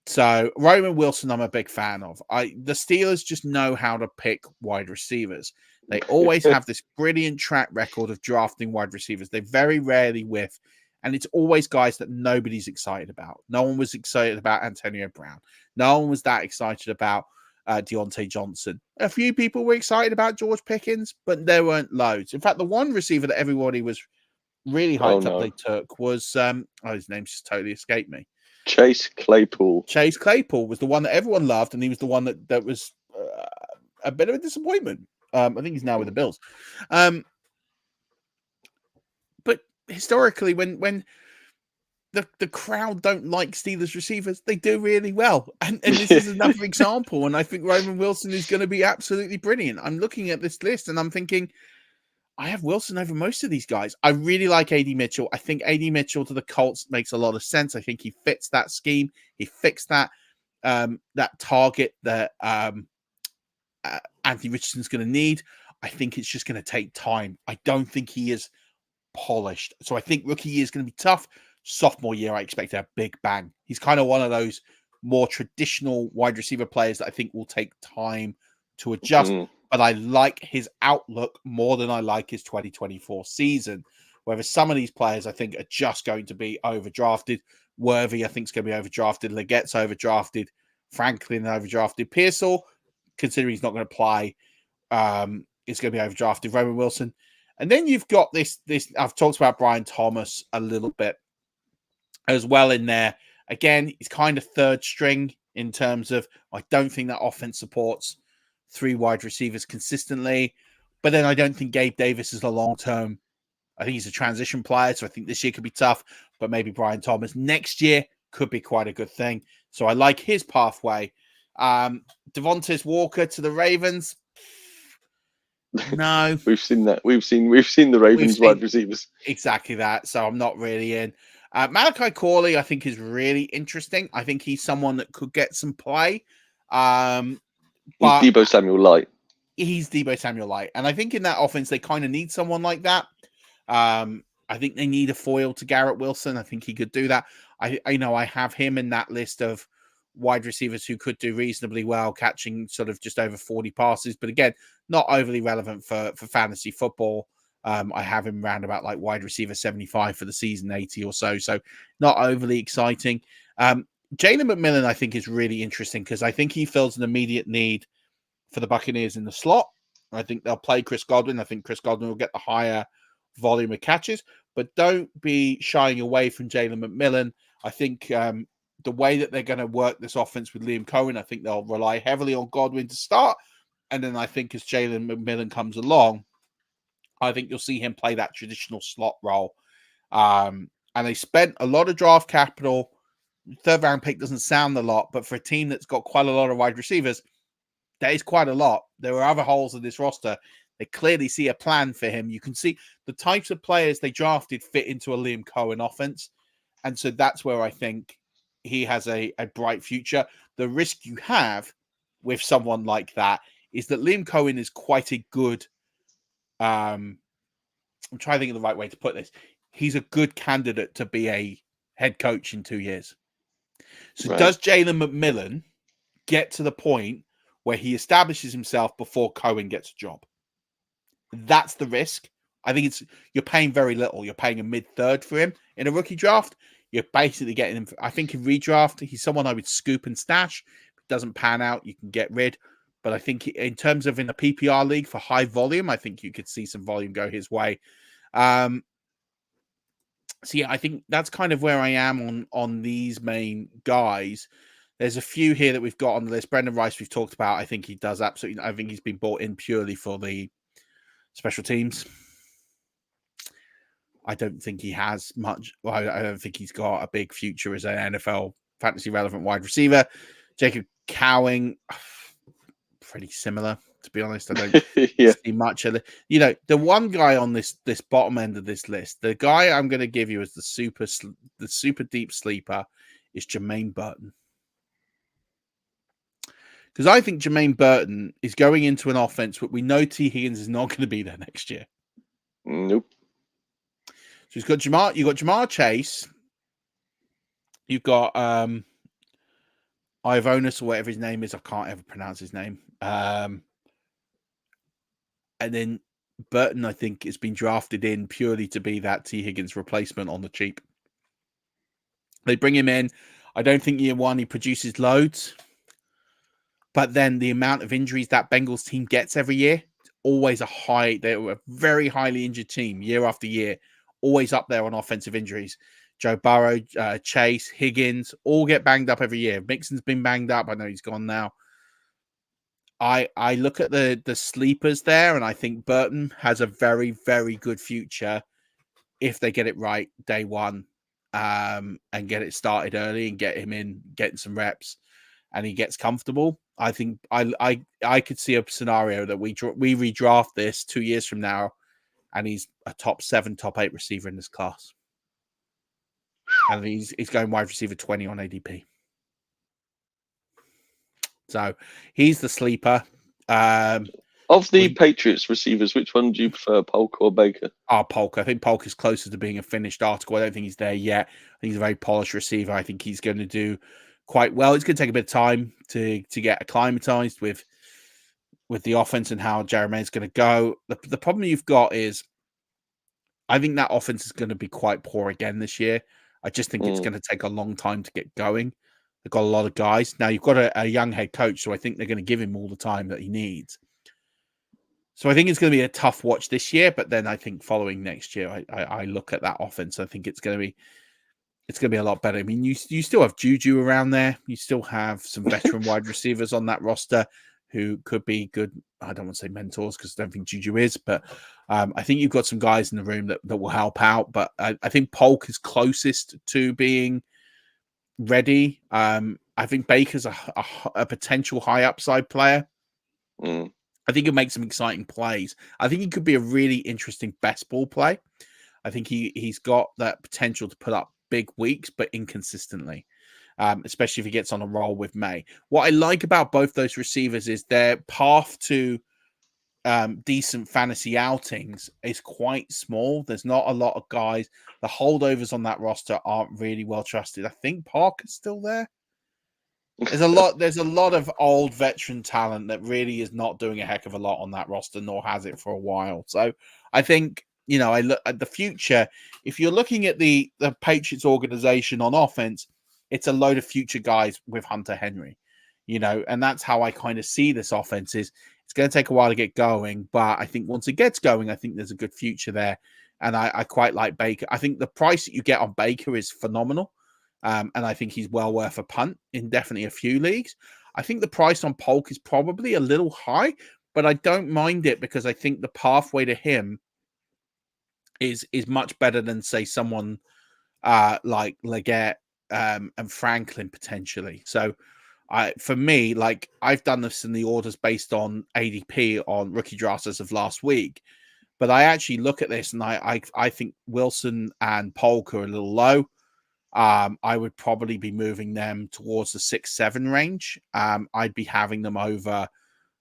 So Roman Wilson, I'm a big fan of. The Steelers just know how to pick wide receivers. They always have this brilliant track record of drafting wide receivers. They very rarely whiff, and it's always guys that nobody's excited about. No one was excited about Antonio Brown. No one was that excited about Deontay Johnson. A few people were excited about George Pickens, but there weren't loads. In fact, the one receiver that everybody was really hyped up they took was his name's just totally escaped me. Chase Claypool. Chase Claypool was the one that everyone loved, and he was the one that was a bit of a disappointment. I think he's now with the Bills. But historically, when the crowd don't like Steelers receivers, they do really well. And this is another example. And I think Roman Wilson is going to be absolutely brilliant. I'm looking at this list and I'm thinking, I have Wilson over most of these guys. I really like A.D. Mitchell. I think A.D. Mitchell to the Colts makes a lot of sense. I think he fits that scheme. He fixed that target that Anthony Richardson's going to need. I think it's just going to take time. I don't think he is polished. So I think rookie year is going to be tough. Sophomore year, I expect a big bang. He's kind of one of those more traditional wide receiver players that I think will take time to adjust. But I like his outlook more than I like his 2024 season. Whereas some of these players, I think, are just going to be overdrafted. Worthy, I think, is going to be overdrafted. Leggett's overdrafted. Franklin overdrafted. Pearsall, considering he's not going to play, is going to be overdrafted. Roman Wilson. And then you've got this. I've talked about Brian Thomas a little bit as well in there. Again, he's kind of third string in terms of, I don't think that offense supports 3 wide receivers consistently. But then I don't think Gabe Davis is a long-term. I think he's a transition player, so I think this year could be tough. But maybe Brian Thomas next year could be quite a good thing. So I like his pathway. Devontae Walker to the Ravens. No. We've seen that. We've seen the Ravens wide receivers. Exactly that. So I'm not really in. Malachi Corley, I think, is really interesting. I think he's someone that could get some play. He's Deebo Samuel light. He's Deebo Samuel light. And I think in that offense, they kind of need someone like that. I think they need a foil to Garrett Wilson. I think he could do that. I have him in that list of wide receivers who could do reasonably well, catching sort of just over 40 passes. But again, not overly relevant for fantasy football. I have him round about like wide receiver 75 for the season, 80 or so. So not overly exciting. Jalen McMillan, I think, is really interesting because I think he fills an immediate need for the Buccaneers in the slot. I think they'll play Chris Godwin. I think Chris Godwin will get the higher volume of catches, but don't be shying away from Jalen McMillan. I think the way that they're going to work this offense with Liam Cohen, I think they'll rely heavily on Godwin to start. And then I think as Jalen McMillan comes along, I think you'll see him play that traditional slot role. And they spent a lot of draft capital. Third round pick doesn't sound a lot, but for a team that's got quite a lot of wide receivers, that is quite a lot. There are other holes in this roster. They clearly see a plan for him. You can see the types of players they drafted fit into a Liam Cohen offense. And so that's where I think he has a bright future. The risk you have with someone like that is that Liam Cohen is quite a good, I'm trying to think of the right way to put this. He's a good candidate to be a head coach in 2 years. So right. Does Jalen McMillan get to the point where he establishes himself before Cohen gets a job? That's the risk. I think you're paying very little. You're paying a mid-third for him in a rookie draft. You're basically getting him. I think in redraft, he's someone I would scoop and stash. If it doesn't pan out, you can get rid. But I think in terms of in a PPR league for high volume, I think you could see some volume go his way. So yeah, I think that's kind of where I am on these main guys. There's a few here that we've got on the list. Brendan Rice, we've talked about. I think he does absolutely. I think he's been brought in purely for the special teams. I don't think he has much. Well, I don't think he's got a big future as an NFL fantasy relevant wide receiver. Jacob Cowing, pretty similar, to be honest. I don't see much of it. You know, the one guy on this bottom end of this list, the guy I'm going to give you as the super deep sleeper is Jermaine Burton. Because I think Jermaine Burton is going into an offense where we know T. Higgins is not going to be there next year. Nope. So you've got Jamar Chase. You've got Ivonus or whatever his name is. I can't ever pronounce his name. And then Burton, I think, has been drafted in purely to be that T. Higgins replacement on the cheap. They bring him in. I don't think year one he produces loads. But then the amount of injuries that Bengals team gets every year, always they're a very highly injured team year after year, always up there on offensive injuries. Joe Burrow, Chase, Higgins, all get banged up every year. Mixon's been banged up. I know he's gone now. I look at the sleepers there, and I think Burton has a very, very good future if they get it right day one, and get it started early and get him in, getting some reps, and he gets comfortable. I think I could see a scenario that we redraft this 2 years from now, and he's a top 7, top 8 receiver in this class, and he's going wide receiver 20 on ADP. So he's the sleeper. Of the Patriots receivers, which one do you prefer, Polk or Baker? Polk. I think Polk is closer to being a finished article. I don't think he's there yet. I think he's a very polished receiver. I think he's going to do quite well. It's going to take a bit of time to get acclimatized with the offense and how Jeremy's going to go. The problem you've got is I think that offense is going to be quite poor again this year. I just think it's going to take a long time to get going. They've got a lot of guys. Now, you've got a young head coach, so I think they're going to give him all the time that he needs. So I think it's going to be a tough watch this year, but then I think following next year, I look at that offense. I think it's going to be a lot better. I mean, you still have Juju around there. You still have some veteran wide receivers on that roster who could be good. I don't want to say mentors because I don't think Juju is, but I think you've got some guys in the room that will help out. But I think Polk is closest to being ready. I think Baker's a potential high upside player. I think he'll make some exciting plays. I think he could be a really interesting best ball play. I think he's got that potential to put up big weeks, but inconsistently, especially if he gets on a roll with May. What I like about both those receivers is their path to decent fantasy outings is quite small. There's not a lot of guys. The holdovers on that roster aren't really well trusted. I think Parker's still there. There's a lot of old veteran talent that really is not doing a heck of a lot on that roster, nor has it for a while. So I think, I look at the future. If you're looking at the Patriots organization on offense, it's a load of future guys with Hunter Henry, and that's how I kind of see this offense is it's going to take a while to get going. But I think once it gets going, I think there's a good future there. And I quite like Baker. I think the price that you get on Baker is phenomenal. And I think he's well worth a punt in definitely a few leagues. I think the price on Polk is probably a little high, but I don't mind it because I think the pathway to him is much better than, say, someone like Leggett and Franklin potentially. So for me, I've done this in the orders based on ADP on rookie drafts as of last week. But I actually look at this and I think Wilson and Polk are a little low. I would probably be moving them towards the 6-7 range. I'd be having them over.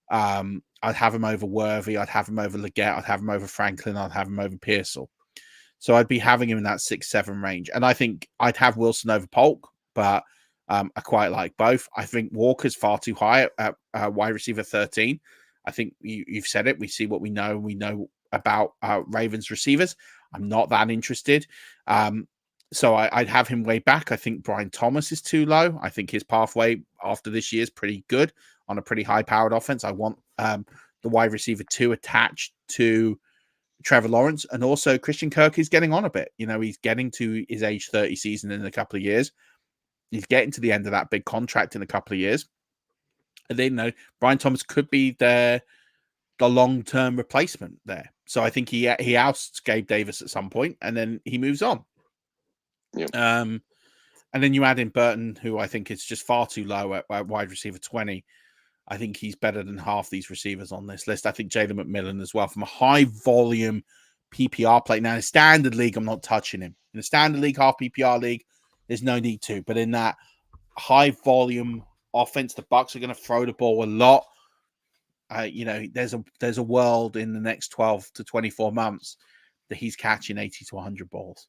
I'd have them over Worthy. I'd have them over Leggett. I'd have them over Franklin. I'd have them over Pearsall. So I'd be having him in that 6-7 range. And I think I'd have Wilson over Polk, but I quite like both. I think Walker's far too high at wide receiver 13. I think you've said it. We see what we know. We know about Ravens receivers. I'm not that interested. So I'd have him way back. I think Brian Thomas is too low. I think his pathway after this year is pretty good on a pretty high-powered offense. I want the wide receiver 2 attached to Trevor Lawrence. And also Christian Kirk is getting on a bit. He's getting to his age 30 season in a couple of years. He's getting to the end of that big contract in a couple of years. And then, Brian Thomas could be the long-term replacement there. So I think he ousts Gabe Davis at some point, and then he moves on. Yeah. And then you add in Burton, who I think is just far too low at wide receiver 20. I think he's better than half these receivers on this list. I think Jalen McMillan as well from a high volume PPR play. Now, in a standard league, I'm not touching him. In a standard league, half PPR league, there's no need to. But in that high volume offense, the Bucs are going to throw the ball a lot. There's a world in the next 12 to 24 months that he's catching 80 to 100 balls.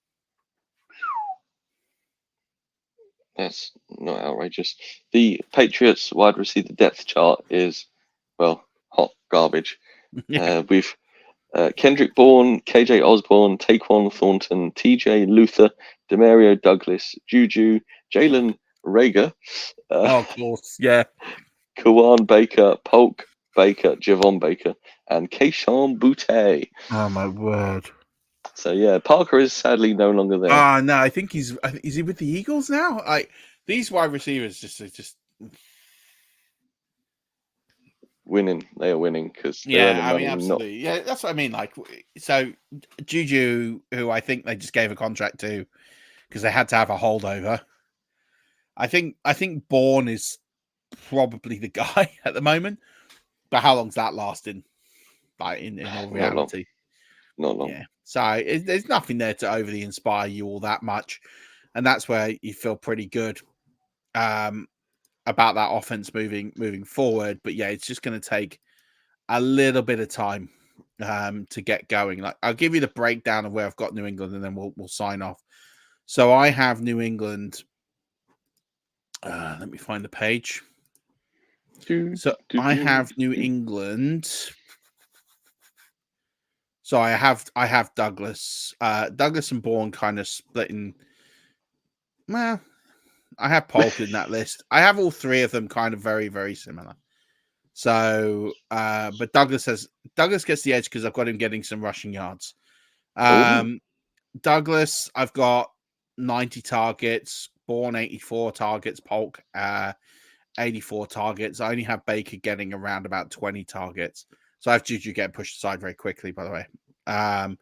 That's not outrageous. The Patriots wide receiver depth chart is, well, hot garbage. Yeah. We've Kendrick Bourne, KJ Osborne, Taquan Thornton, TJ Luther, Demario Douglas, Juju, Jalen Rager, Oh, of course. Yeah. Kawan Baker, Polk Baker, Javon Baker, and Keishawn Butte. Oh my word. So yeah, Parker is sadly no longer there. No, I think is he with the Eagles now? These wide receivers just Winning, they are winning because they're yeah, earning I mean money. absolutely. Yeah, that's what I mean. Like, so Juju, who I think they just gave a contract to because they had to have a holdover. I think Bourne is probably the guy at the moment. But how long's that lasting? Like in all Not long, reality, not long. yeah. So there's nothing there to overly inspire you all that much, and that's where you feel pretty good about that offense moving forward. But yeah, it's just going to take a little bit of time to get going. Like I'll give you the breakdown of where I've got New England, and then we'll sign off. So I have New England. Let me find the page. So I have New England. So I have Douglas. Douglas and Bourne kind of splitting. Well, I have Polk in that list. I have all three of them kind of very, very similar. So, but Douglas gets the edge because I've got him getting some rushing yards. Douglas, I've got 90 targets, Bourne 84 targets, Polk 84 targets. I only have Baker getting around about 20 targets. So I have Juju getting pushed aside very quickly, by the way. And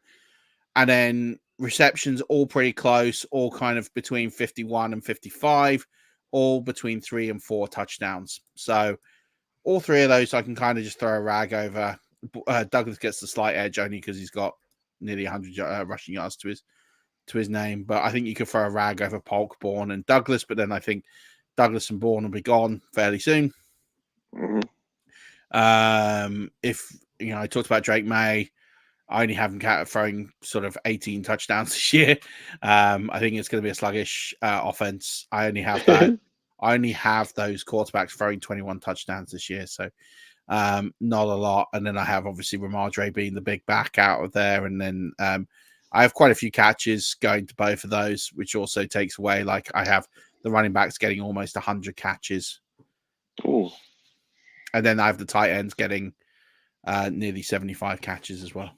then receptions, all pretty close, all kind of between 51 and 55, all between 3 and 4 touchdowns. So all three of those I can kind of just throw a rag over. Douglas gets the slight edge only because he's got nearly 100 rushing yards to his name. But I think you could throw a rag over Polk, Bourne, and Douglas. But then I think Douglas and Bourne will be gone fairly soon. Mm-hmm. If I talked about Drake May, I only have him throwing sort of 18 touchdowns this year. I think it's going to be a sluggish offense. I only have that. I only have those quarterbacks throwing 21 touchdowns this year, so not a lot. And then I have obviously Ramadre being the big back out of there, and then I have quite a few catches going to both of those, which also takes away. Like I have the running backs getting almost 100 catches. Ooh. And then I have the tight ends getting nearly 75 catches as well.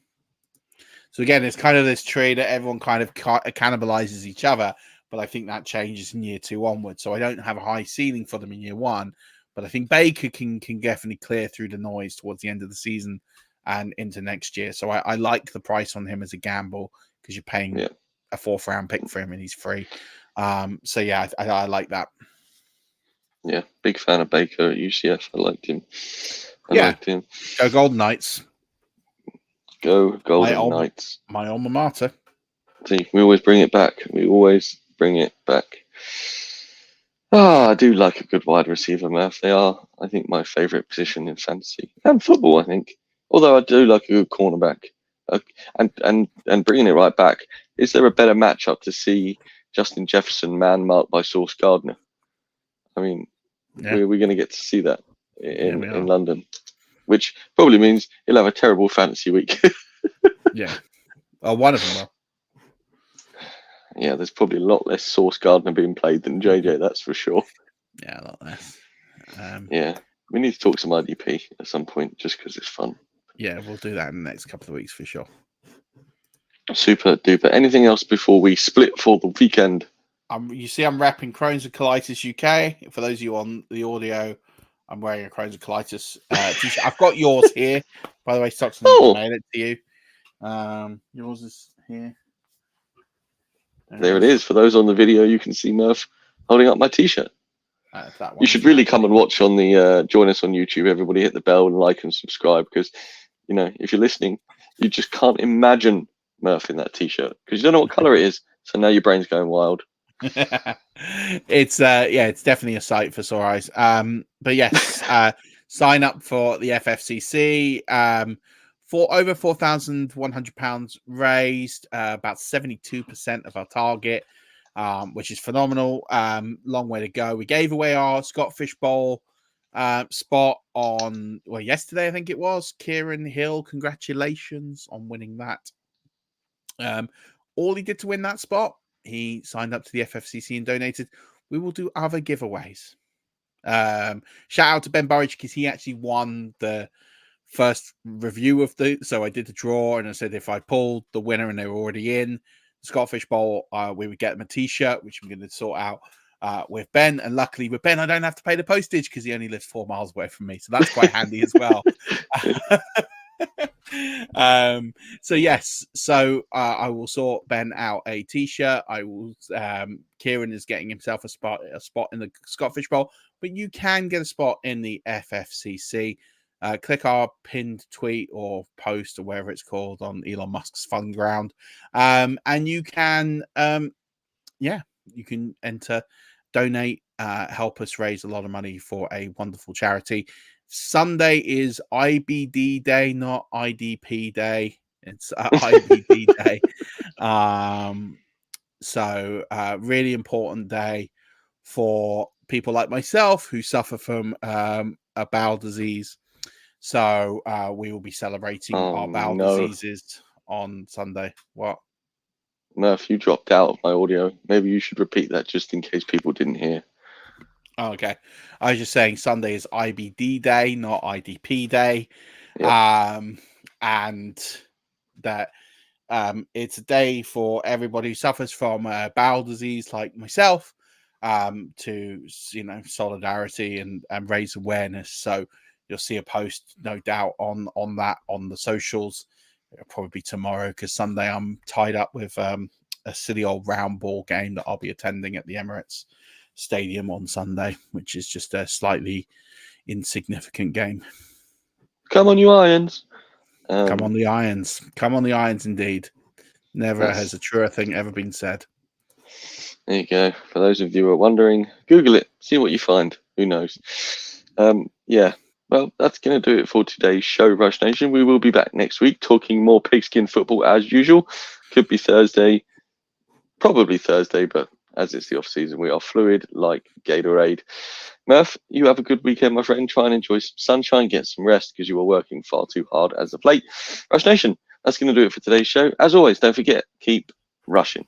So again, it's kind of this tree that everyone kind of cannibalizes each other, but I think that changes in year 2 onwards. So I don't have a high ceiling for them in year 1, but I think Baker can definitely clear through the noise towards the end of the season and into next year. So I like the price on him as a gamble because you're paying a 4th round pick for him and he's free. So yeah, I like that. Yeah, big fan of Baker at UCF. I liked him. Go Golden Knights. Go Golden Knights. My alma mater. See, we always bring it back. I do like a good wide receiver, Murph. They are, I think, my favourite position in fantasy and football, I think. Although I do like a good cornerback. And bringing it right back, is there a better matchup to see Justin Jefferson man-marked by Sauce Gardner? I mean, we're going to get to see that in London, which probably means he'll have a terrible fantasy week. Yeah. Well, one of them will. Yeah, there's probably a lot less Sauce Gardner being played than JJ, that's for sure. Yeah, a lot less. Yeah, we need to talk some IDP at some point just because it's fun. Yeah, we'll do that in the next couple of weeks for sure. Super duper. Anything else before we split for the weekend? You see, I'm repping Crohn's and Colitis UK. For those of you on the audio, I'm wearing a Crohn's and Colitis t-shirt. I've got yours here, by the way. Stockton made it to you. Yours is here. There it is. For those on the video, you can see Murph holding up my t-shirt. You should really come and watch on the join us on YouTube. Everybody hit the bell and like and subscribe because, if you're listening, you just can't imagine Murph in that t-shirt because you don't know what color it is. So now your brain's going wild. It's definitely a sight for sore eyes. But yes, sign up for the FFCC. For over £4,100 raised, about 72% of our target. which is phenomenal. Long way to go. We gave away our Scott Fishbowl spot on yesterday, I think it was. Kieran Hill, congratulations on winning that. All he did to win that spot, he signed up to the FFCC and donated. We will do other giveaways. Shout out to Ben Burridge because he actually won the first review of so I did the draw, and I said if I pulled the winner and they were already in the Scott Fishbowl, we would get them a t-shirt, which I'm going to sort out with Ben. And luckily with Ben, I don't have to pay the postage because he only lives 4 miles away from me, so that's quite handy as well. So yes, I will sort Ben out a t-shirt. I will Kieran is getting himself a spot in the Scott Fishbowl, but you can get a spot in the FFCC. Click our pinned tweet or post or whatever it's called on Elon Musk's fun ground, and you can you can enter, donate, help us raise a lot of money for a wonderful charity. Sunday is IBD day, not IDP day. It's IBD day. So really important day for people like myself who suffer from a bowel disease. So we will be celebrating our bowel diseases on Sunday. What? Murph, you dropped out of my audio. Maybe you should repeat that just in case people didn't hear. Oh, okay. I was just saying Sunday is IBD day, not IDP day. Yep. And that it's a day for everybody who suffers from bowel disease like myself, to solidarity and raise awareness. So you'll see a post, no doubt, on that on the socials. It'll probably be tomorrow because Sunday I'm tied up with a silly old round ball game that I'll be attending at the Emirates Stadium on Sunday, which is just a slightly insignificant game. Come on, you Irons. Come on the Irons. Come on the Irons, indeed. Never has a truer thing ever been said. There you go. For those of you who are wondering, Google it. See what you find. Who knows? Yeah. Well, that's going to do it for today's show, Rush Nation. We will be back next week talking more pigskin football as usual. Could be Thursday. Probably Thursday, but as it's the off-season, we are fluid like Gatorade. Murph, you have a good weekend, my friend. Try and enjoy some sunshine, get some rest, because you are working far too hard as of late. Rush Nation, that's going to do it for today's show. As always, don't forget, keep rushing.